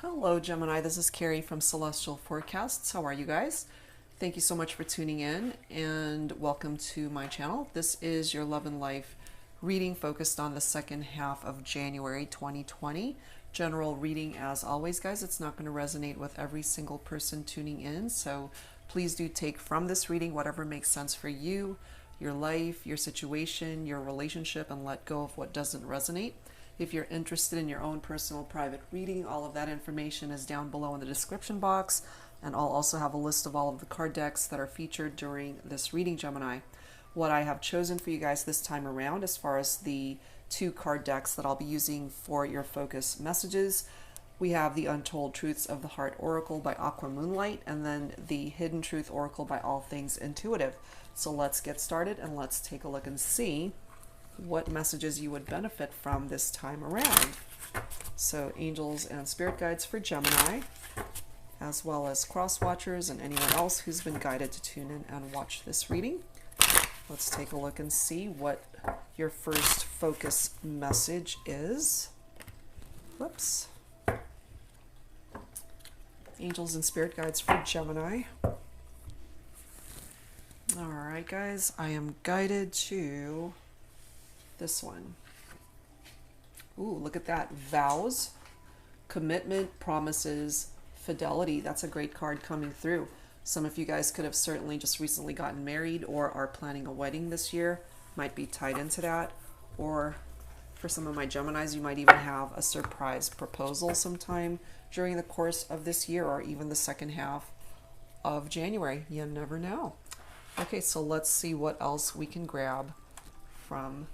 Hello, Gemini. This is Carrie from Celestial Forecasts. How are you guys? Thank you so much for tuning in and welcome to my channel. This is your love and life reading focused on the second half of January 2020. General reading as always, guys. It's not going to resonate with every single person tuning in, so please do take from this reading whatever makes sense for you, your life, your situation, your relationship, and let go of what doesn't resonate. If you're interested in your own personal private reading, all of that information is down below in the description box, and I'll also have a list of all of the card decks that are featured during this reading, Gemini. What I have chosen for you guys this time around, as far as the two card decks that I'll be using for your focus messages, we have the Untold Truths of the Heart Oracle by Aqua Moonlight, and then the Hidden Truth Oracle by All Things Intuitive. So let's get started and let's take a look and see what messages you would benefit from this time around. So angels and spirit guides for Gemini, as well as cross watchers and anyone else who's been guided to tune in and watch this reading. Let's take a look and see what your first focus message is. Whoops. Angels and spirit guides for Gemini. All right, guys, I am guided to this one. Ooh, look at that. Vows, commitment, promises, fidelity. That's a great card coming through. Some of you guys could have certainly just recently gotten married or are planning a wedding this year. Might be tied into that. Or for some of my Geminis, you might even have a surprise proposal sometime during the course of this year or even the second half of January. You never know. Okay, so let's see what else we can grab from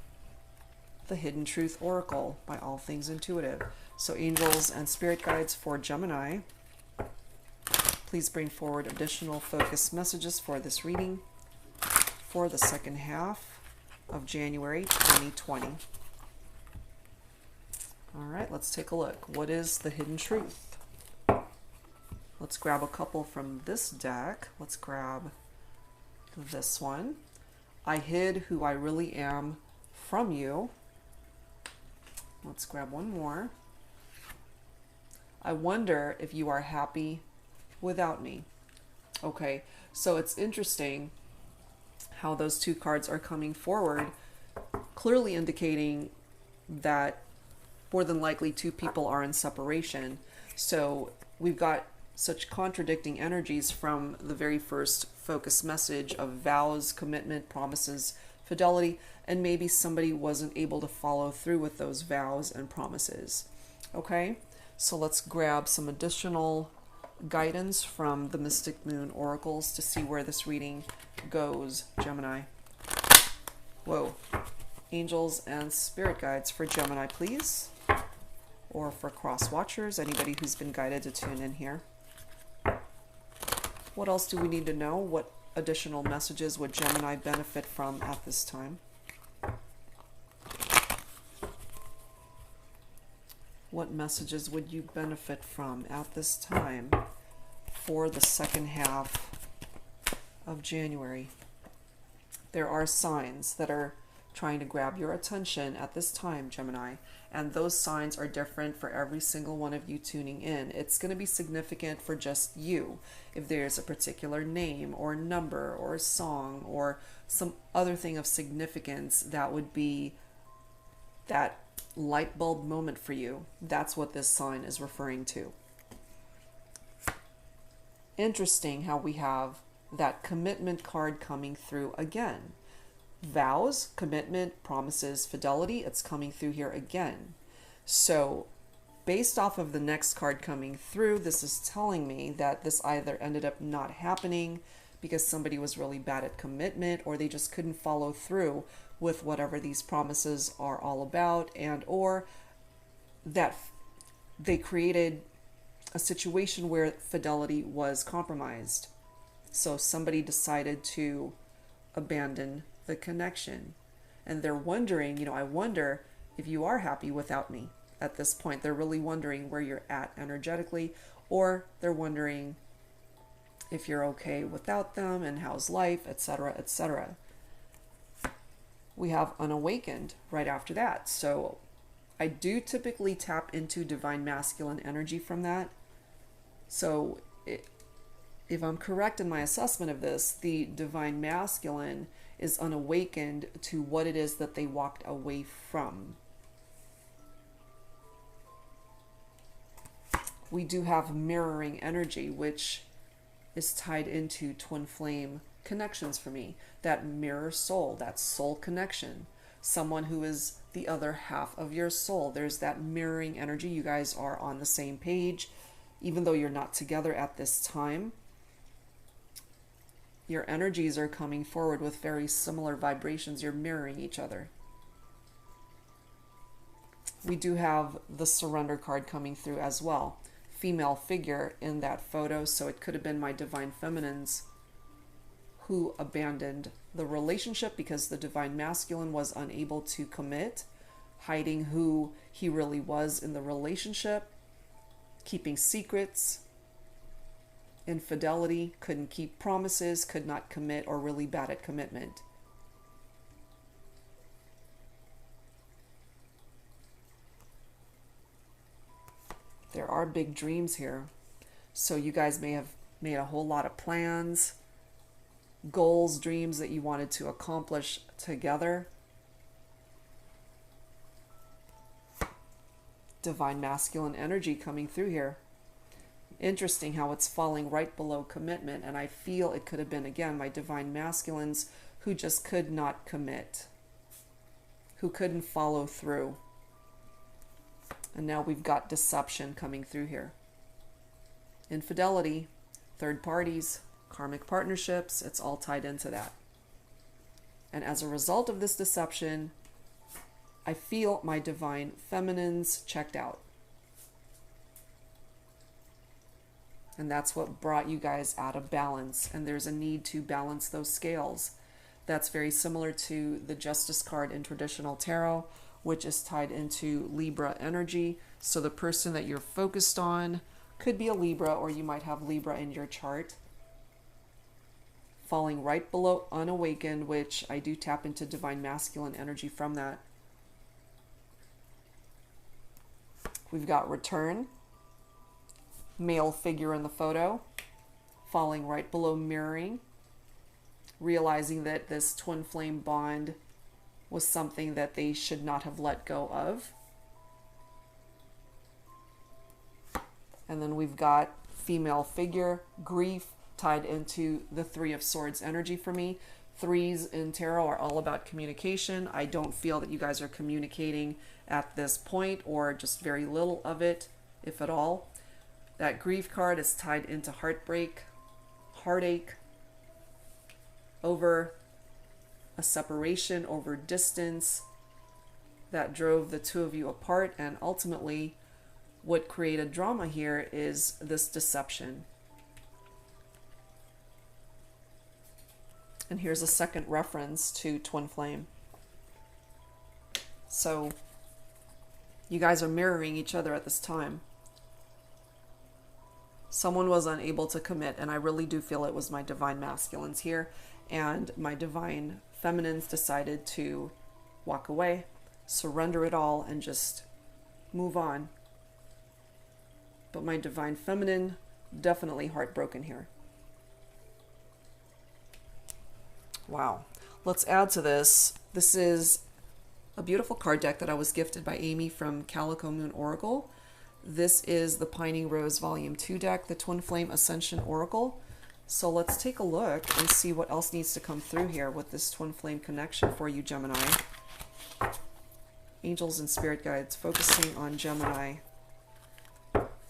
the Hidden Truth Oracle by All Things Intuitive. So angels and spirit guides for Gemini, please bring forward additional focus messages for this reading for the second half of January 2020. All right, let's take a look. What is the hidden truth? Let's grab a couple from this deck. Let's grab this one. I hid who I really am from you. Let's grab one more. I wonder if you are happy without me. Okay, so it's interesting how those two cards are coming forward, clearly indicating that more than likely two people are in separation. So we've got such contradicting energies from the very first focus message of vows, commitment, promises, fidelity, and maybe somebody wasn't able to follow through with those vows and promises. Okay, so let's grab some additional guidance from the Mystic Moon Oracles to see where this reading goes, Gemini. Whoa. Angels and spirit guides for Gemini, please. Or for cross watchers, anybody who's been guided to tune in here. What else do we need to know? What additional messages would Gemini benefit from at this time? What messages would you benefit from at this time for the second half of January? There are signs that are trying to grab your attention at this time, Gemini, and those signs are different for every single one of you tuning in. It's going to be significant for just you. If there's a particular name or number or song or some other thing of significance, that would be that light bulb moment for you. That's what this sign is referring to. Interesting how we have that commitment card coming through again. Vows, commitment, promises, fidelity, it's coming through here again. So based off of the next card coming through, this is telling me that this either ended up not happening because somebody was really bad at commitment, or they just couldn't follow through with whatever these promises are all about, and or that they created a situation where fidelity was compromised. So somebody decided to abandon the connection, and they're wondering, I wonder if you are happy without me at this point. They're really wondering where you're at energetically, or they're wondering if you're okay without them and how's life, etc., etc. We have unawakened right after that. So I do typically tap into divine masculine energy from that. So if I'm correct in my assessment of this, the divine masculine is unawakened to what it is that they walked away from. We do have mirroring energy, which is tied into twin flame connections for me. That mirror soul, that soul connection. Someone who is the other half of your soul. There's that mirroring energy. You guys are on the same page, even though you're not together at this time. Your energies are coming forward with very similar vibrations. You're mirroring each other. We do have the surrender card coming through as well. Female figure in that photo, so it could have been my divine feminines who abandoned the relationship because the divine masculine was unable to commit, hiding who he really was in the relationship, keeping secrets, infidelity, couldn't keep promises, could not commit, or really bad at commitment. There are big dreams here. So you guys may have made a whole lot of plans, goals, dreams that you wanted to accomplish together. Divine masculine energy coming through here. Interesting how it's falling right below commitment, and I feel it could have been, again, my divine masculines who just could not commit, who couldn't follow through. And now we've got deception coming through here. Infidelity, third parties, karmic partnerships, it's all tied into that. And as a result of this deception, I feel my divine feminines checked out. And that's what brought you guys out of balance. And there's a need to balance those scales. That's very similar to the Justice card in traditional tarot, which is tied into Libra energy. So the person that you're focused on could be a Libra, or you might have Libra in your chart. Falling right below unawakened, which I do tap into divine masculine energy from that. We've got return, male figure in the photo, falling right below mirroring, realizing that this twin flame bond was something that they should not have let go of. And then we've got female figure, grief, tied into the Three of Swords energy for me. Threes in tarot are all about communication. I don't feel that you guys are communicating at this point, or just very little of it, if at all. That grief card is tied into heartbreak, heartache, over a separation, over distance that drove the two of you apart. And ultimately, what created drama here is this deception. And here's a second reference to twin flame. So you guys are mirroring each other at this time. Someone was unable to commit, and I really do feel it was my divine masculines here, and my divine feminines decided to walk away, surrender it all, and just move on. But my divine feminine, definitely heartbroken here. Wow. Let's add to this. This is a beautiful card deck that I was gifted by Amy from Calico Moon Oracle. This is the Pining Rose Volume 2 deck, the Twin Flame Ascension Oracle. So let's take a look and see what else needs to come through here with this twin flame connection for you, Gemini. Angels and spirit guides focusing on Gemini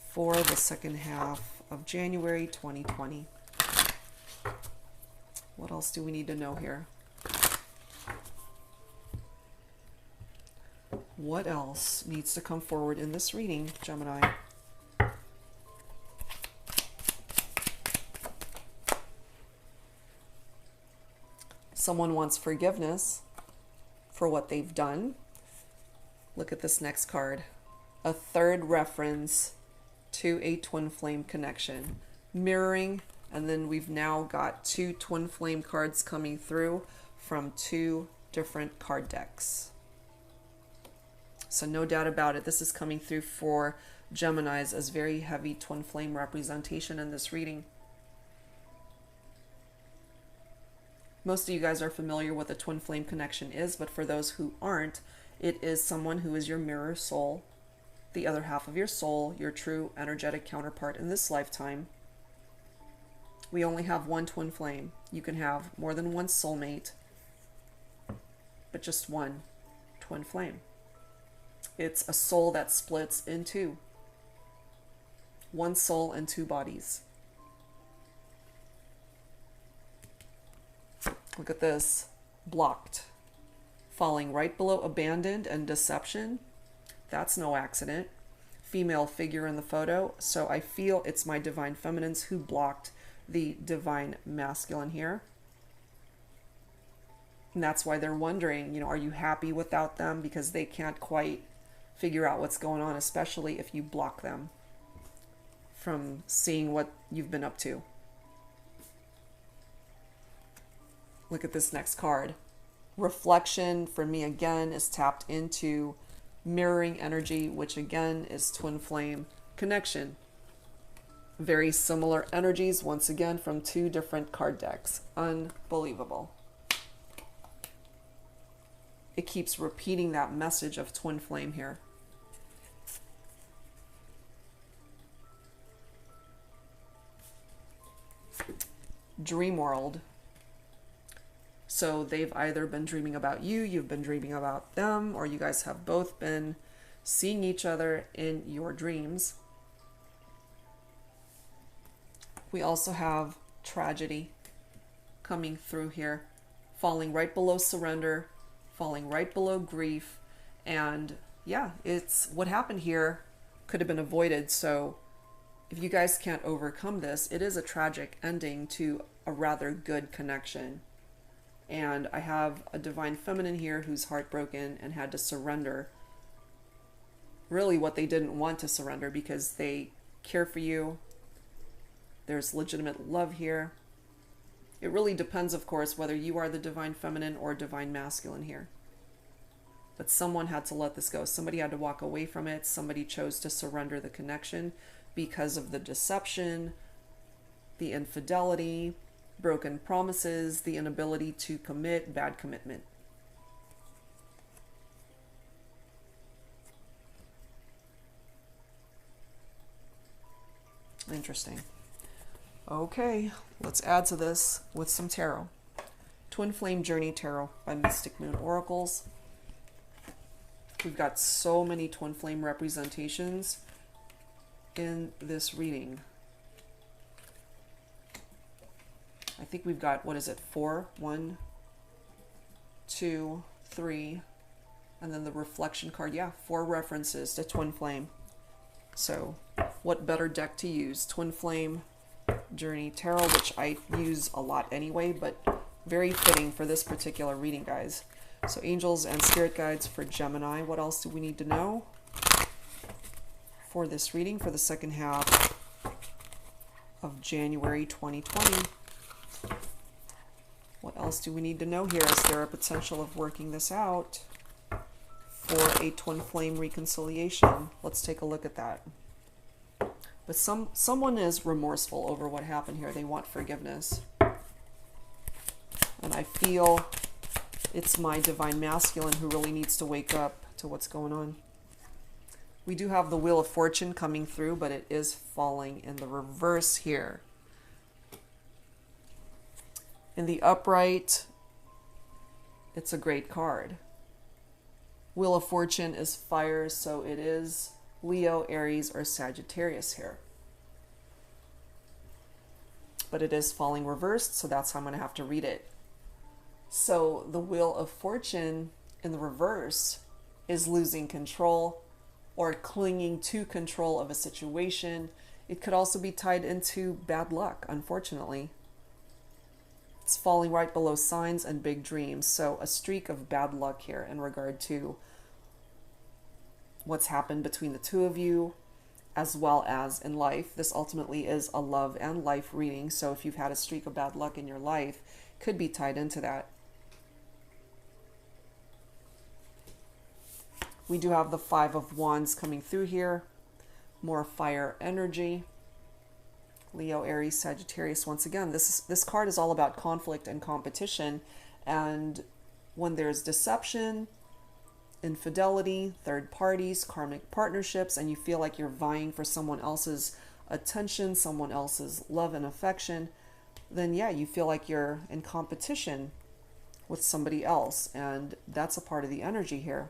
for the second half of January 2020. What else do we need to know here? What else needs to come forward in this reading, Gemini? Someone wants forgiveness for what they've done. Look at this next card. A third reference to a twin flame connection. Mirroring, and then we've now got two twin flame cards coming through from two different card decks. So no doubt about it, this is coming through for Geminis as very heavy twin flame representation in this reading. Most of you guys are familiar with what a twin flame connection is, but for those who aren't, it is someone who is your mirror soul, the other half of your soul, your true energetic counterpart in this lifetime. We only have one twin flame. You can have more than one soulmate, but just one twin flame. It's a soul that splits in two. One soul and two bodies. Look at this. Blocked. Falling right below abandoned and deception. That's no accident. Female figure in the photo. So I feel it's my divine feminines who blocked the divine masculine here. And that's why they're wondering, you know, are you happy without them? Because they can't quite figure out what's going on, especially if you block them from seeing what you've been up to. Look at this next card. Reflection for me again is tapped into mirroring energy, which again is twin flame connection. Very similar energies once again from two different card decks. Unbelievable. It keeps repeating that message of twin flame here. Dream world. So they've either been dreaming about you, you've been dreaming about them, or you guys have both been seeing each other in your dreams. We also have tragedy coming through here, falling right below surrender, falling right below grief. And yeah, it's what happened here could have been avoided. So if you guys can't overcome this, it is a tragic ending to a rather good connection. And I have a divine feminine here who's heartbroken and had to surrender really what they didn't want to surrender because they care for you. There's legitimate love here. It really depends, of course, whether you are the divine feminine or divine masculine here. But someone had to let this go. Somebody had to walk away from it. Somebody chose to surrender the connection because of the deception, the infidelity, broken promises, the inability to commit, bad commitment. Interesting. Okay, let's add to this with some tarot. Twin Flame Journey Tarot by Mystic Moon Oracles. We've got so many twin flame representations in this reading. I think we've got, what is it, 4? 1, 2, 3, and then the reflection card. Yeah, 4 references to twin flame. So what better deck to use? Twin Flame Journey Tarot, which I use a lot anyway, but very fitting for this particular reading, guys. So angels and spirit guides for Gemini. What else do we need to know for this reading for the second half of January 2020? What else do we need to know here? Is there a potential of working this out for a twin flame reconciliation? Let's take a look at that. But someone is remorseful over what happened here. They want forgiveness. And I feel it's my divine masculine who really needs to wake up to what's going on. We do have the Wheel of Fortune coming through, but it is falling in the reverse here. In the upright, it's a great card. Wheel of Fortune is fire, so it is Leo, Aries, or Sagittarius here. But it is falling reversed, so that's how I'm going to have to read it. So the Wheel of Fortune in the reverse is losing control or clinging to control of a situation. It could also be tied into bad luck, unfortunately. It's falling right below signs and big dreams. So a streak of bad luck here in regard to what's happened between the two of you, as well as in life. This ultimately is a love and life reading. So if you've had a streak of bad luck in your life, could be tied into that. We do have the Five of Wands coming through here. More fire energy. Leo, Aries, Sagittarius. Once again, this card is all about conflict and competition. And when there's deception, infidelity, third parties, karmic partnerships, and you feel like you're vying for someone else's attention, someone else's love and affection, then yeah, you feel like you're in competition with somebody else. And that's a part of the energy here.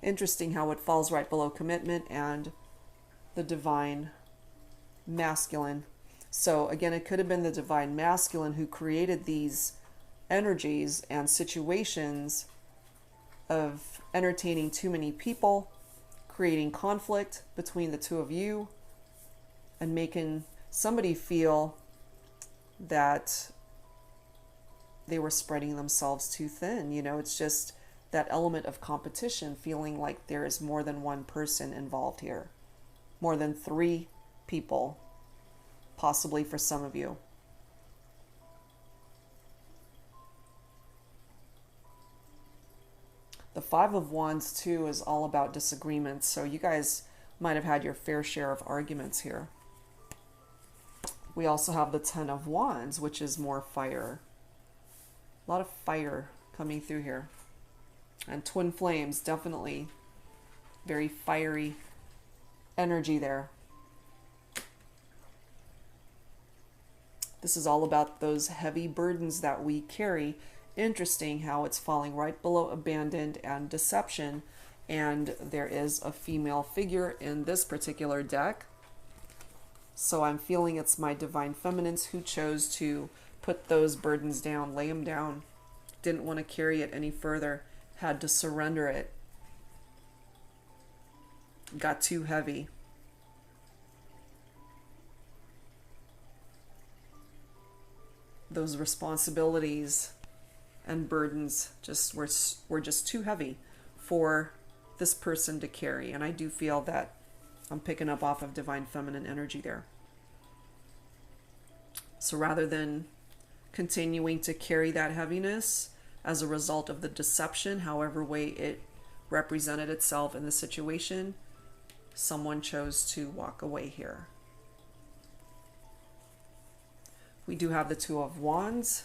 Interesting how it falls right below commitment and the divine masculine. So again, it could have been the divine masculine who created these energies and situations of entertaining too many people, creating conflict between the two of you, and making somebody feel that they were spreading themselves too thin. You know, it's just that element of competition, feeling like there is more than one person involved here, more than 3 people, possibly for some of you. The Five of Wands too is all about disagreements, so you guys might have had your fair share of arguments here. We also have the Ten of Wands, which is more fire. A lot of fire coming through here. And twin flames, definitely very fiery energy there. This is all about those heavy burdens that we carry. Interesting how it's falling right below abandoned and deception. And there is a female figure in this particular deck. So I'm feeling it's my divine feminines who chose to put those burdens down, lay them down. Didn't want to carry it any further. Had to surrender it. Got too heavy. Those responsibilities and burdens just were just too heavy for this person to carry. And I do feel that I'm picking up off of divine feminine energy there. So rather than continuing to carry that heaviness as a result of the deception, however way it represented itself in the situation, someone chose to walk away here. We do have the Two of Wands.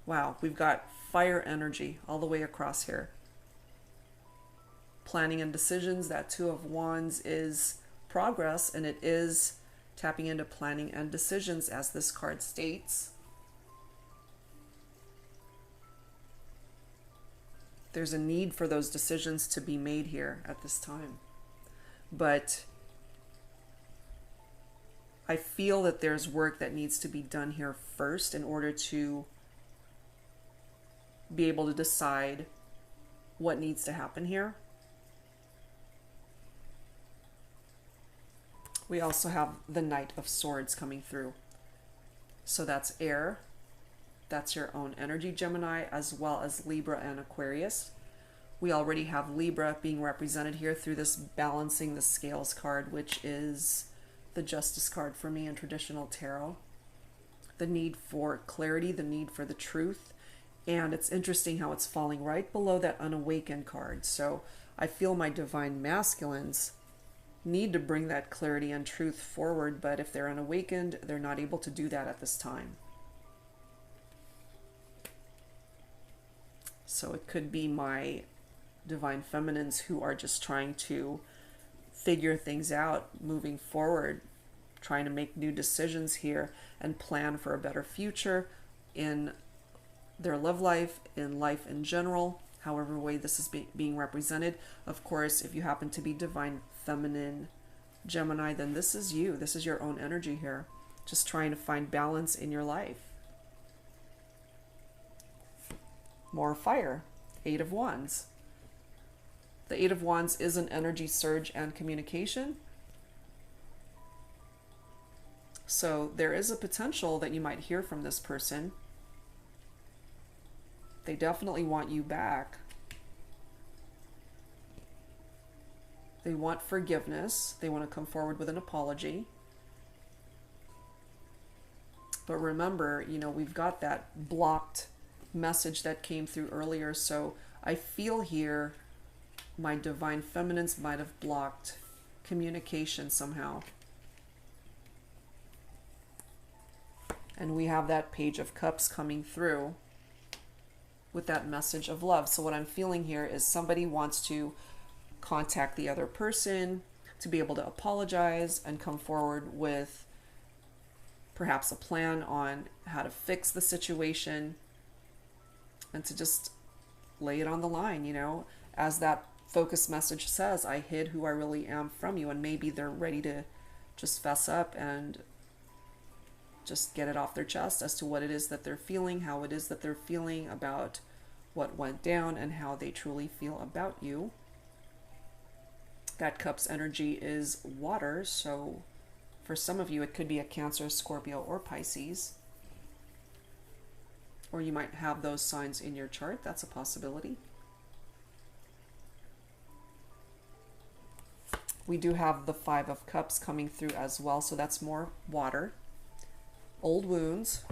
Wow, we've got fire energy all the way across here. Planning and decisions. That Two of Wands is progress, and it is tapping into planning and decisions, as this card states. There's a need for those decisions to be made here at this time. But I feel that there's work that needs to be done here first in order to be able to decide what needs to happen here. We also have the Knight of Swords coming through. So that's air. That's your own energy, Gemini, as well as Libra and Aquarius. We already have Libra being represented here through this Balancing the Scales card, which is the Justice card for me in traditional tarot. The need for clarity, the need for the truth. And it's interesting how it's falling right below that Unawakened card. So I feel my divine masculines need to bring that clarity and truth forward, but if they're unawakened, they're not able to do that at this time. So it could be my divine feminines who are just trying to figure things out moving forward, trying to make new decisions here and plan for a better future in their love life, in life in general, however way this is being represented. Of course, if you happen to be divine feminine Gemini, then this is you. This is your own energy here. Just trying to find balance in your life. More fire. Eight of Wands. The Eight of Wands is an energy surge and communication. So there is a potential that you might hear from this person. They definitely want you back. They want forgiveness. They want to come forward with an apology. But remember, you know, we've got that blocked message that came through earlier. So I feel here my divine feminines might have blocked communication somehow. And we have that Page of Cups coming through with that message of love. So what I'm feeling here is somebody wants to contact the other person to be able to apologize and come forward with perhaps a plan on how to fix the situation and to just lay it on the line, you know, as that focus message says, I hid who I really am from you. And maybe they're ready to just fess up and just get it off their chest as to what it is that they're feeling, how it is that they're feeling about what went down, and how they truly feel about you. That Cup's energy is water, so for some of you it could be a Cancer, Scorpio, or Pisces. Or you might have those signs in your chart. That's a possibility. We do have the Five of Cups coming through as well, so that's more water. Old wounds.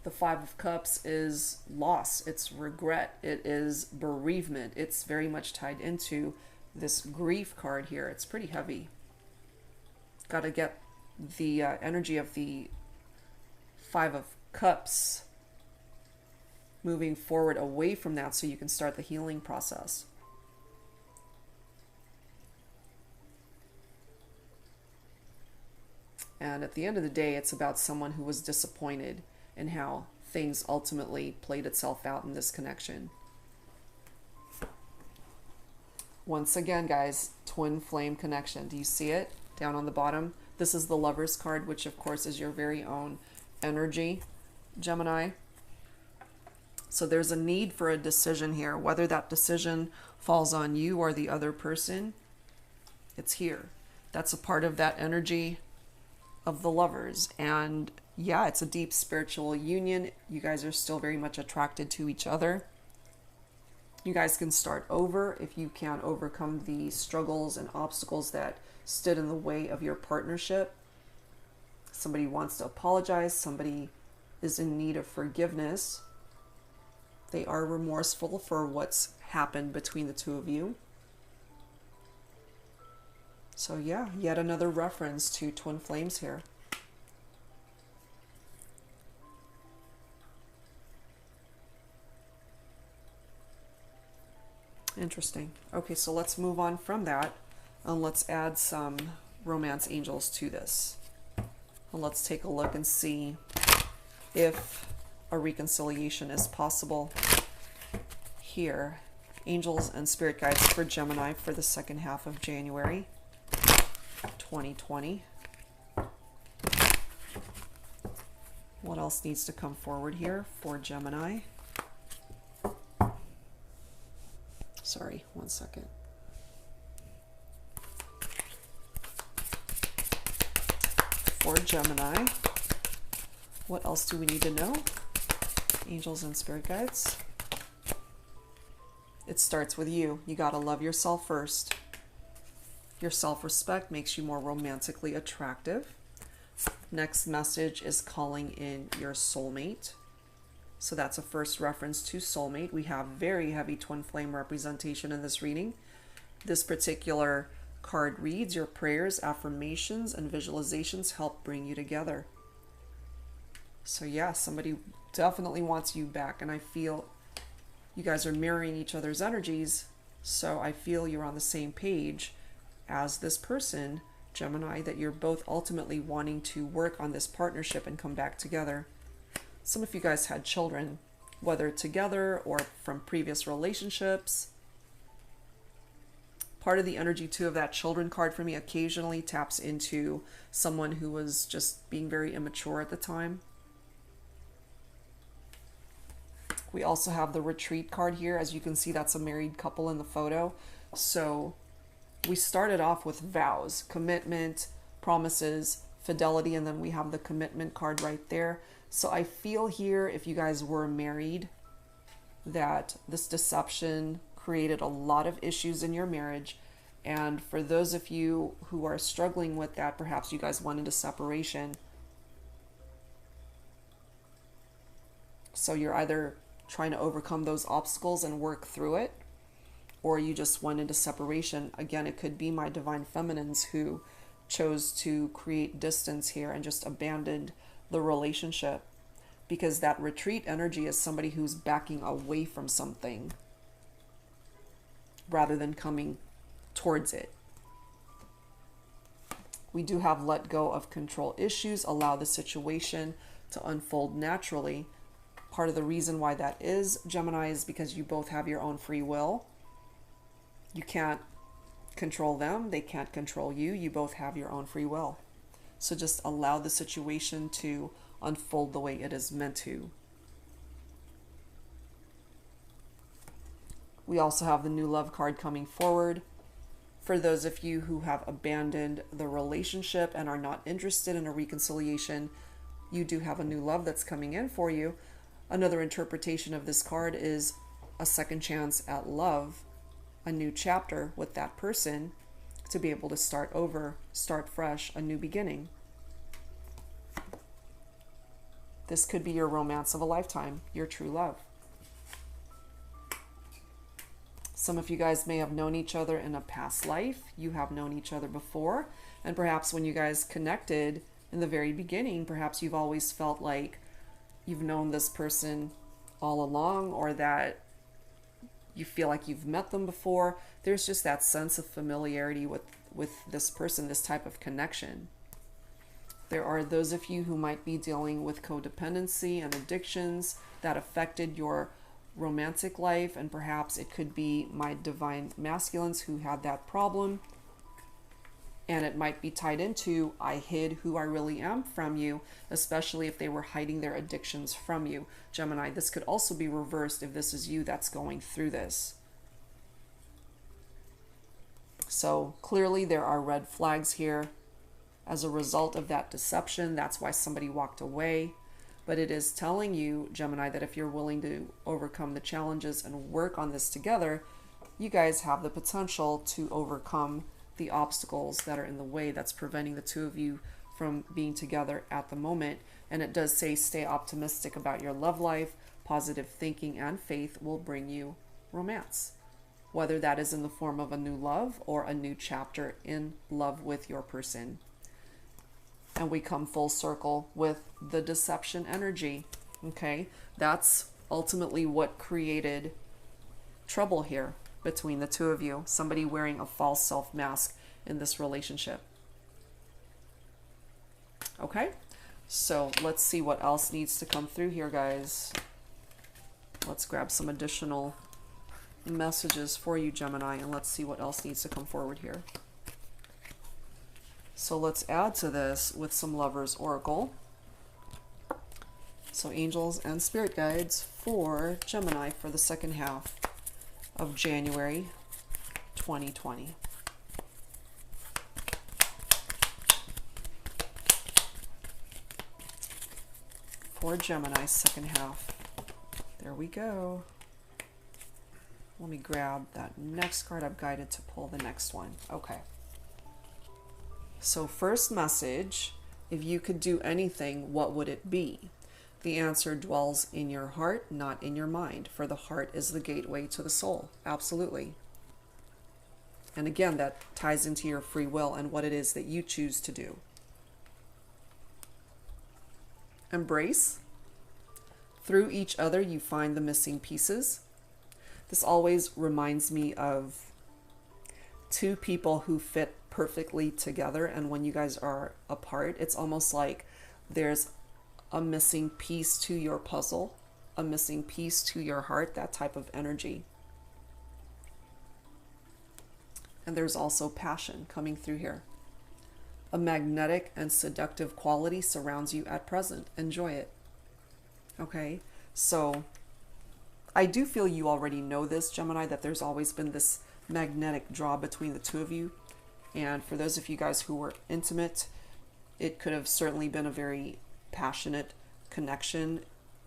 The Five of Cups is loss, it's regret, it is bereavement. It's very much tied into this grief card here. It's pretty heavy. Got to get the energy of the Five of Cups moving forward away from that so you can start the healing process. And at the end of the day, it's about someone who was disappointed in how things ultimately played itself out in this connection. Once again, guys, twin flame connection. Do you see it down on the bottom? This is the Lover's card, which of course is your very own energy, Gemini. So there's a need for a decision here. Whether that decision falls on you or the other person, it's here. That's a part of that energy of the Lovers. And yeah, it's a deep spiritual union. You guys are still very much attracted to each other. You guys can start over if you can't overcome the struggles and obstacles that stood in the way of your partnership. Somebody wants to apologize. Somebody is in need of forgiveness. They are remorseful for what's happened between the two of you. So yeah, yet another reference to twin flames here. Interesting. Okay, so let's move on from that and let's add some romance angels to this. And let's take a look and see if a reconciliation is possible here. Angels and spirit guides for Gemini for the second half of January 2020. What else needs to come forward here for Gemini? Sorry, one second. For Gemini, what else do we need to know? Angels and spirit guides. It starts with you. You gotta love yourself first. Your self-respect makes you more romantically attractive. Next message is calling in your soulmate. So that's a first reference to soulmate. We have very heavy twin flame representation in this reading. This particular card reads, your prayers, affirmations, and visualizations help bring you together. So yeah, somebody definitely wants you back, and I feel you guys are mirroring each other's energies, so I feel you're on the same page as this person, Gemini, that you're both ultimately wanting to work on this partnership and come back together. Some of you guys had children, whether together or from previous relationships. Part of the energy too of that children card for me occasionally taps into someone who was just being very immature at the time. We also have the retreat card here. As you can see, that's a married couple in the photo. So we started off with vows, commitment, promises, fidelity, and then we have the commitment card right there. So I feel here, if you guys were married, that this deception created a lot of issues in your marriage. And for those of you who are struggling with that, perhaps you guys went into separation. So you're either trying to overcome those obstacles and work through it, or you just went into separation. Again, it could be my divine feminines who chose to create distance here and just abandoned the relationship, because that retreat energy is somebody who's backing away from something rather than coming towards it. We do have let go of control issues, allow the situation to unfold naturally. Part of the reason why that is, Gemini, is because you both have your own free will. You can't control them. They can't control you. You both have your own free will. So just allow the situation to unfold the way it is meant to. We also have the new love card coming forward. For those of you who have abandoned the relationship and are not interested in a reconciliation, you do have a new love that's coming in for you. Another interpretation of this card is a second chance at love, a new chapter with that person to be able to start over, start fresh, a new beginning. This could be your romance of a lifetime, your true love. Some of you guys may have known each other in a past life. You have known each other before. And perhaps when you guys connected in the very beginning, perhaps you've always felt like you've known this person all along, or that you feel like you've met them before. There's just that sense of familiarity with this person, this type of connection. There are those of you who might be dealing with codependency and addictions that affected your romantic life, and perhaps it could be my divine masculines who had that problem, and it might be tied into I hid who I really am from you, especially if they were hiding their addictions from you. Gemini, this could also be reversed if this is you that's going through this. So clearly there are red flags here as a result of that deception. That's why somebody walked away. But it is telling you, Gemini, that if you're willing to overcome the challenges and work on this together, you guys have the potential to overcome the obstacles that are in the way that's preventing the two of you from being together at the moment. And it does say stay optimistic about your love life. Positive thinking and faith will bring you romance, whether that is in the form of a new love or a new chapter in love with your person. And we come full circle with the deception energy. Okay, that's ultimately what created trouble here between the two of you. Somebody wearing a false self mask in this relationship. Okay, so let's see what else needs to come through here, guys. Let's grab some additional messages for you, Gemini, and let's see what else needs to come forward here. So let's add to this with some Lovers Oracle. So angels and spirit guides for Gemini for the second half of January 2020. For Gemini second half. There we go. Let me grab that next card. I'm guided to pull the next one. Okay. So first message, if you could do anything, what would it be? The answer dwells in your heart, not in your mind, for the heart is the gateway to the soul. Absolutely. And again, that ties into your free will and what it is that you choose to do. Embrace. Through each other, you find the missing pieces. This always reminds me of two people who fit perfectly together, and when you guys are apart, it's almost like there's a missing piece to your puzzle, a missing piece to your heart, that type of energy. And there's also passion coming through here. A magnetic and seductive quality surrounds you at present. Enjoy it. Okay, so I do feel you already know this, Gemini, that there's always been this magnetic draw between the two of you. And for those of you guys who were intimate, it could have certainly been a very passionate connection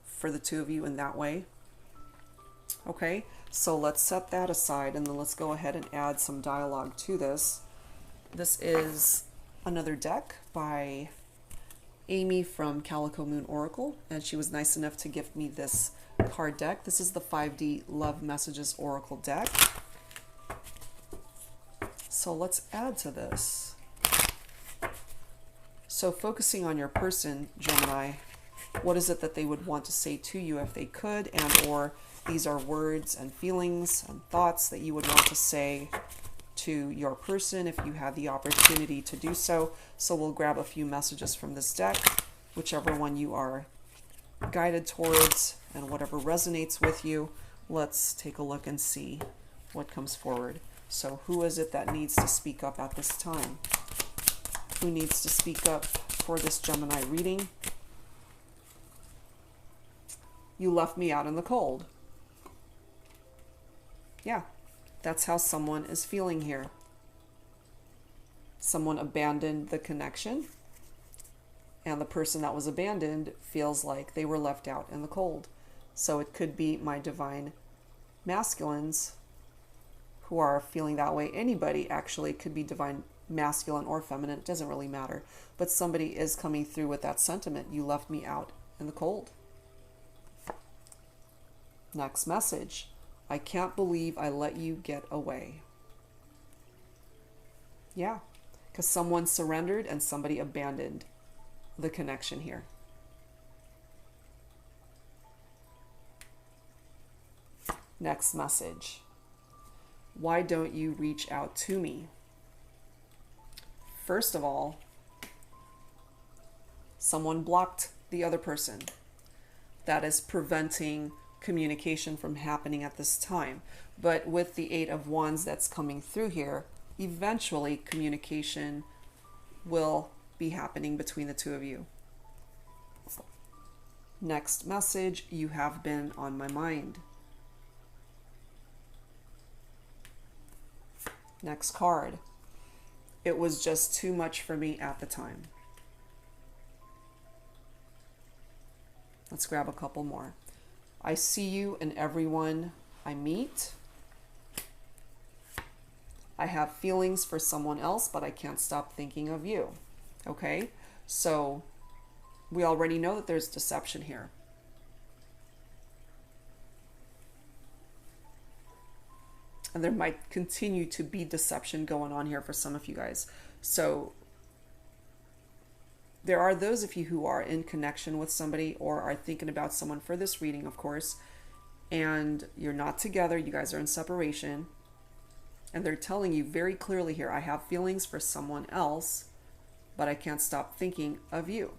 for the two of you in that way. Okay, so let's set that aside and then let's go ahead and add some dialogue to this. This is another deck by Amy from Calico Moon Oracle, and she was nice enough to gift me this card deck. This is the 5D Love Messages Oracle deck. So let's add to this. So focusing on your person, Gemini, what is it that they would want to say to you if they could, and or these are words and feelings and thoughts that you would want to say to your person if you had the opportunity to do so. So we'll grab a few messages from this deck, whichever one you are guided towards and whatever resonates with you. Let's take a look and see what comes forward. So who is it that needs to speak up at this time? Who needs to speak up for this Gemini reading? You left me out in the cold. Yeah, that's how someone is feeling here. Someone abandoned the connection, and the person that was abandoned feels like they were left out in the cold. So it could be my divine masculines who are feeling that way. Anybody actually could be divine masculine or feminine. It doesn't really matter. But somebody is coming through with that sentiment. You left me out in the cold. Next message. I can't believe I let you get away. Yeah, because someone surrendered and somebody abandoned the connection here. Next message. Why don't you reach out to me? First of all, someone blocked the other person. That is preventing communication from happening at this time. But with the 8 of Wands that's coming through here, eventually communication will be happening between the two of you. Next message, you have been on my mind. Next card, it was just too much for me at the time. Let's grab a couple more. I see you in everyone I meet. I have feelings for someone else, but I can't stop thinking of you. Okay, so we already know that there's deception here. And there might continue to be deception going on here for some of you guys. So there are those of you who are in connection with somebody or are thinking about someone for this reading, of course, and you're not together, you guys are in separation, and they're telling you very clearly here, I have feelings for someone else, but I can't stop thinking of you,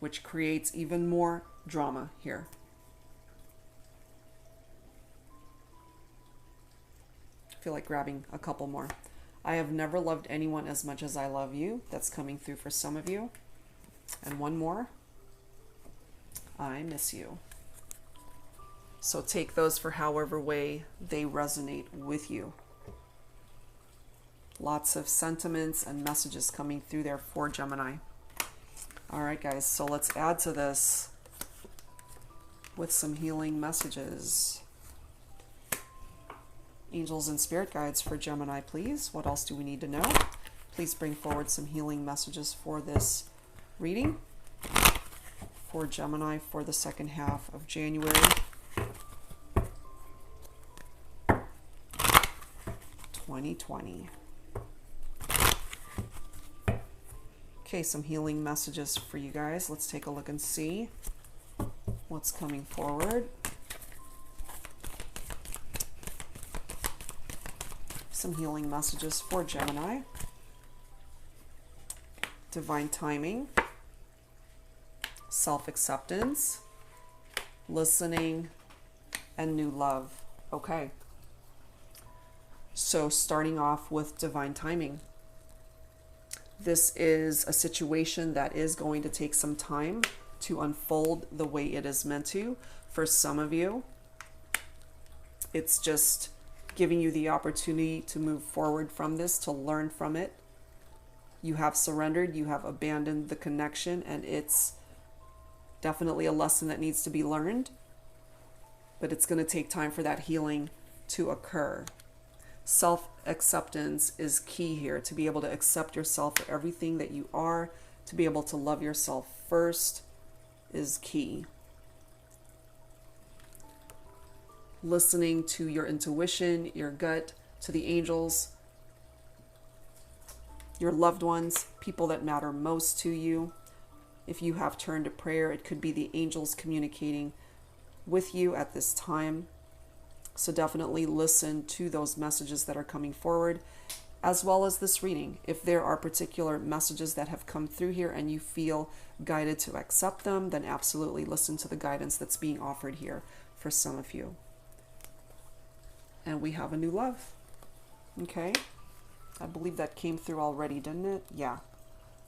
which creates even more drama here. I feel like grabbing a couple more. I have never loved anyone as much as I love you. That's coming through for some of you. And one more. I miss you. So take those for however way they resonate with you. Lots of sentiments and messages coming through there for Gemini. All right, guys, so let's add to this with some healing messages. Angels and spirit guides for Gemini, please. What else do we need to know? Please bring forward some healing messages for this reading for Gemini for the second half of January 2020. Okay, some healing messages for you guys. Let's take a look and see what's coming forward. Some healing messages for Gemini. Divine timing, self-acceptance, listening, and new love. Okay. So starting off with divine timing. This is a situation that is going to take some time to unfold the way it is meant to. For some of you, it's just giving you the opportunity to move forward from this, to learn from it. You have surrendered, you have abandoned the connection, and it's definitely a lesson that needs to be learned, but it's going to take time for that healing to occur. Self-acceptance is key here, to be able to accept yourself for everything that you are, to be able to love yourself first is key. Listening to your intuition, your gut, to the angels, your loved ones, people that matter most to you. If you have turned to prayer, it could be the angels communicating with you at this time. So definitely listen to those messages that are coming forward, as well as this reading. If there are particular messages that have come through here and you feel guided to accept them, then absolutely listen to the guidance that's being offered here for some of you. And we have a new love. Okay. I believe that came through already, didn't it? Yeah.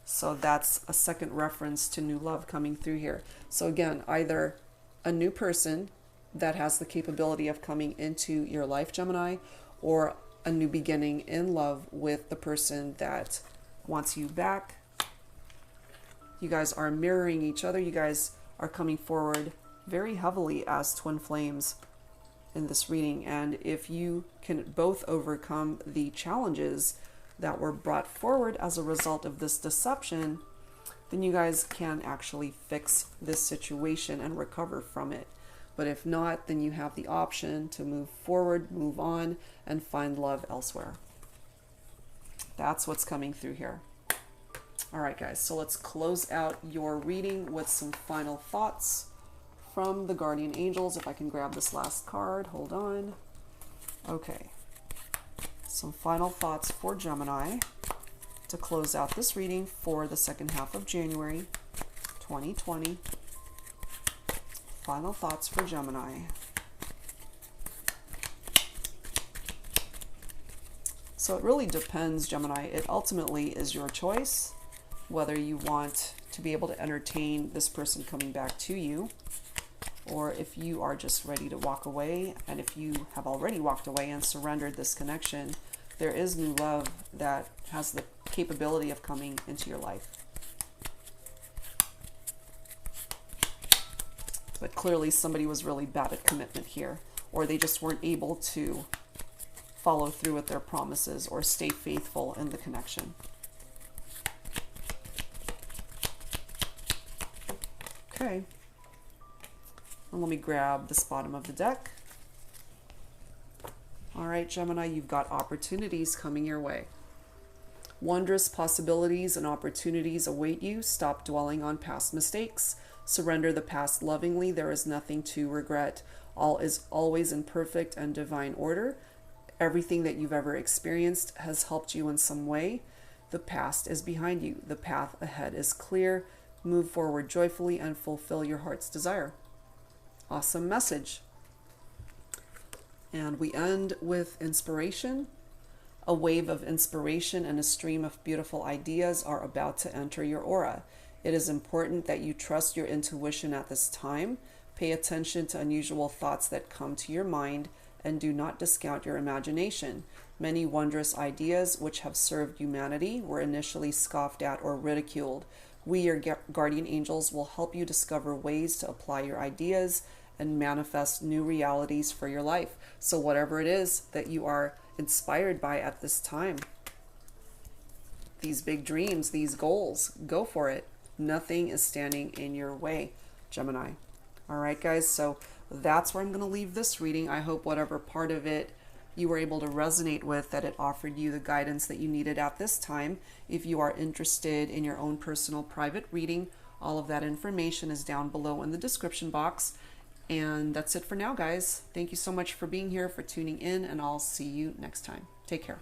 So that's a second reference to new love coming through here. So again, either a new person that has the capability of coming into your life, Gemini, or a new beginning in love with the person that wants you back. You guys are mirroring each other. You guys are coming forward very heavily as twin flames in this reading. And if you can both overcome the challenges that were brought forward as a result of this deception, then you guys can actually fix this situation and recover from it. But if not, then you have the option to move forward, move on, and find love elsewhere. That's what's coming through here. All right, guys, so let's close out your reading with some final thoughts from the guardian angels. If I can grab this last card, hold on. Okay, some final thoughts for Gemini to close out this reading for the second half of January 2020. Final thoughts for Gemini. So it really depends, Gemini. It ultimately is your choice whether you want to be able to entertain this person coming back to you, or if you are just ready to walk away. And if you have already walked away and surrendered this connection, there is new love that has the capability of coming into your life. But clearly somebody was really bad at commitment here, or they just weren't able to follow through with their promises or stay faithful in the connection. Okay. And let me grab this bottom of the deck. All right, Gemini, you've got opportunities coming your way. Wondrous possibilities and opportunities await you. Stop dwelling on past mistakes. Surrender the past lovingly. There is nothing to regret. All is always in perfect and divine order. Everything that you've ever experienced has helped you in some way. The past is behind you. The path ahead is clear. Move forward joyfully and fulfill your heart's desire. Awesome message. And we end with inspiration. A wave of inspiration and a stream of beautiful ideas are about to enter your aura. It is important that you trust your intuition at this time. Pay attention to unusual thoughts that come to your mind and do not discount your imagination. Many wondrous ideas which have served humanity were initially scoffed at or ridiculed. We, your guardian angels, will help you discover ways to apply your ideas and manifest new realities for your life. So whatever it is that you are inspired by at this time, these big dreams, these goals, go for it. Nothing is standing in your way, Gemini. All right, guys, so that's where I'm going to leave this reading. I hope whatever part of it you were able to resonate with, that it offered you the guidance that you needed at this time. If you are interested in your own personal private reading, all of that information is down below in the description box. And that's it for now, guys. Thank you so much for being here, for tuning in, and I'll see you next time. Take care.